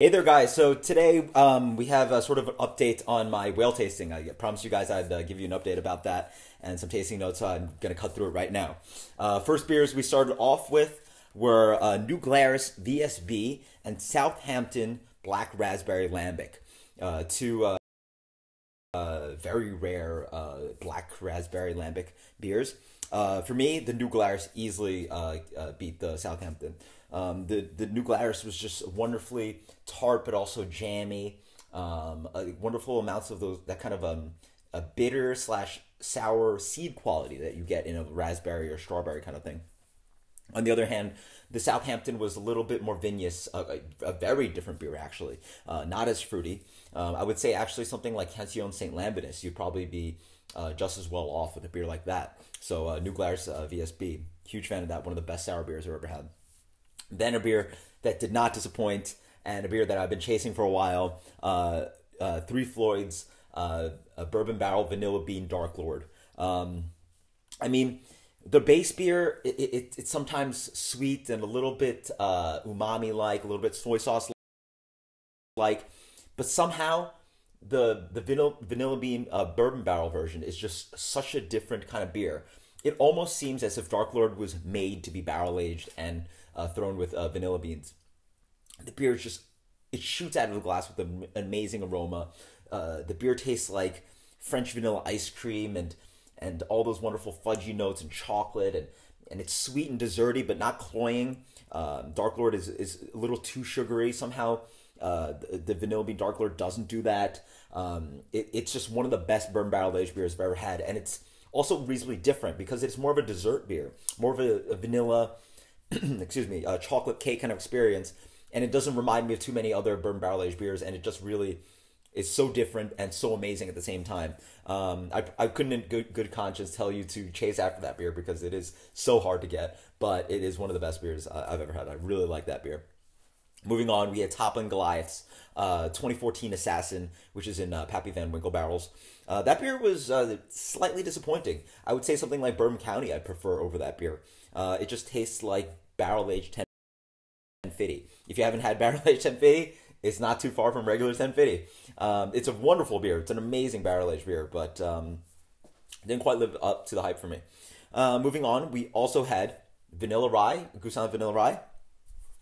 Hey there, guys. So today we have a sort of an update on my whale tasting. I promised you guys I'd give you an update about that and some tasting notes, so I'm going to cut through it right now. First beers we started off with were New Glarus VSP and Southampton Black Raspberry Lambic. Two very rare black raspberry lambic beers. For me, the New Glarus easily beat the Southampton. The New Glarus was just wonderfully tart, but also jammy. Wonderful amounts of that kind of a bitter slash sour seed quality that you get in a raspberry or strawberry kind of thing. On the other hand, the Southampton was a little bit more vinous, a very different beer actually, not as fruity. I would say actually something like Canción Saint Lambinus, you'd probably be just as well off with a beer like that. So New Glarus VSP, huge fan of that, one of the best sour beers I've ever had. Then a beer that did not disappoint, and a beer that I've been chasing for a while, Three Floyds, a Bourbon Barrel Vanilla Bean Dark Lord. I mean, the base beer, it's sometimes sweet and a little bit umami-like, a little bit soy sauce-like, but somehow the vanilla bean bourbon barrel version is just such a different kind of beer. It almost seems as if Dark Lord was made to be barrel-aged and thrown with vanilla beans. The beer is just, it shoots out of the glass with an amazing aroma. The beer tastes like French vanilla ice cream and all those wonderful fudgy notes and chocolate, and it's sweet and desserty but not cloying. Dark Lord is a little too sugary. Somehow the Vanilla Bean Dark Lord doesn't do that. It's just one of the best bourbon barrel aged beers I've ever had, and it's also reasonably different because it's more of a dessert beer, more of a vanilla, excuse me, a chocolate cake kind of experience, and it doesn't remind me of too many other bourbon barrel aged beers, and it just really is so different and so amazing at the same time. I couldn't in good conscience tell you to chase after that beer because it is so hard to get, but it is one of the best beers I've ever had. I really like that beer. Moving on, we had Toppling Goliath's 2014 Assassin, which is in Pappy Van Winkle barrels. That beer was slightly disappointing. I would say something like Bourbon County I'd prefer over that beer. It just tastes like barrel-aged 1050. If you haven't had barrel-aged 1050, it's not too far from regular 1050. It's a wonderful beer. It's an amazing barrel-aged beer, but didn't quite live up to the hype for me. Moving on, we also had Vanilla Rye, Goose Vanilla Rye,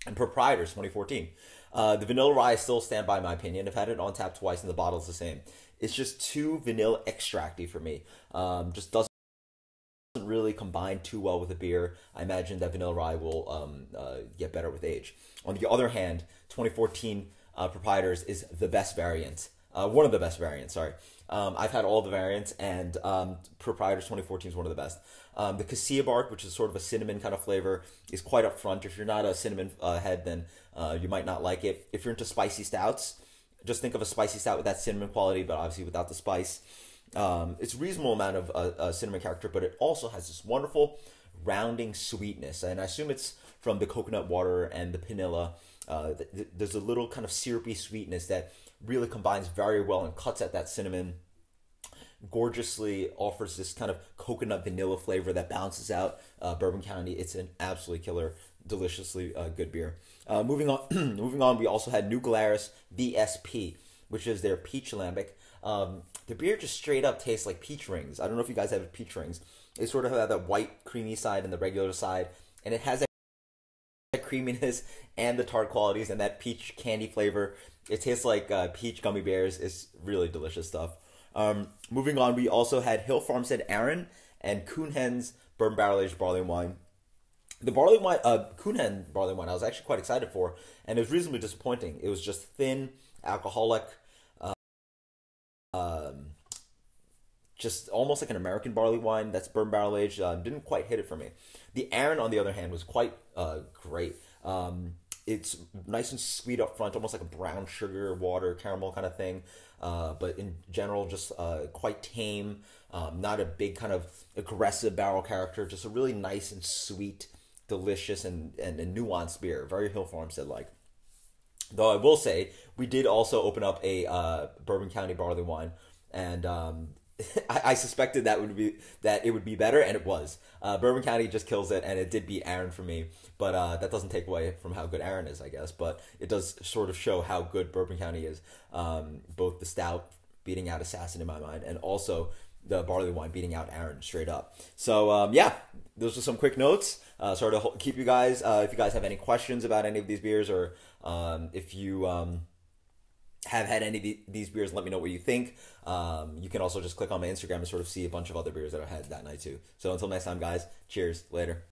and Proprietor's 2014. The Vanilla Rye I still stand by my opinion. I've had it on tap twice and the bottle's the same. It's just too vanilla extracty for me. Just doesn't really combine too well with the beer. I imagine that Vanilla Rye will get better with age. On the other hand, 2014 Proprietors is the best variant. One of the best variants, sorry. I've had all the variants, and Proprietors 2014 is one of the best. The cassia bark, which is sort of a cinnamon kind of flavor, is quite up front. If you're not a cinnamon head, then you might not like it. If you're into spicy stouts, just think of a spicy stout with that cinnamon quality, but obviously without the spice. It's a reasonable amount of cinnamon character, but it also has this wonderful rounding sweetness, and I assume it's from the coconut water and the vanilla. There's a little kind of syrupy sweetness that really combines very well and cuts at that cinnamon. Gorgeously offers this kind of coconut vanilla flavor that balances out Bourbon County. It's an absolutely killer, deliciously good beer. Moving on, moving on, we also had New Glarus VSP, which is their peach lambic. The beer just straight up tastes like peach rings. I don't know if you guys have peach rings. They sort of have that white creamy side and the regular side, and it has that creaminess and the tart qualities and that peach candy flavor. It tastes like peach gummy bears. It's really delicious stuff. Moving on, we also had Hill Farmstead Aaron and Kuhnhenn's Bourbon Barrel Aged Barley Wine. The barley wine, Kuhnhenn barley wine, I was actually quite excited for, and it was reasonably disappointing. It was just thin, alcoholic, just almost like an American barley wine that's bourbon barrel aged. Didn't quite hit it for me. The Aaron, on the other hand, was quite great. It's nice and sweet up front, almost like a brown sugar, water, caramel kind of thing. But in general, just quite tame. Not a big kind of aggressive barrel character. Just a really nice and sweet, delicious, and nuanced beer. Very Hill Farmstead-like. Though I will say, we did also open up a Bourbon County barley wine, and I suspected that it would be better, and it was. Bourbon County just kills it, and it did beat Aaron for me. But that doesn't take away from how good Aaron is, I guess. But it does sort of show how good Bourbon County is. Both the stout beating out Assassin in my mind, and also the barley wine beating out Aaron straight up. So yeah, those are some quick notes. Sort of keep you guys. If you guys have any questions about any of these beers, or if you have had any of these beers, let me know what you think. You can also just click on my Instagram and sort of see a bunch of other beers that I had that night too. So until next time, guys, cheers, later.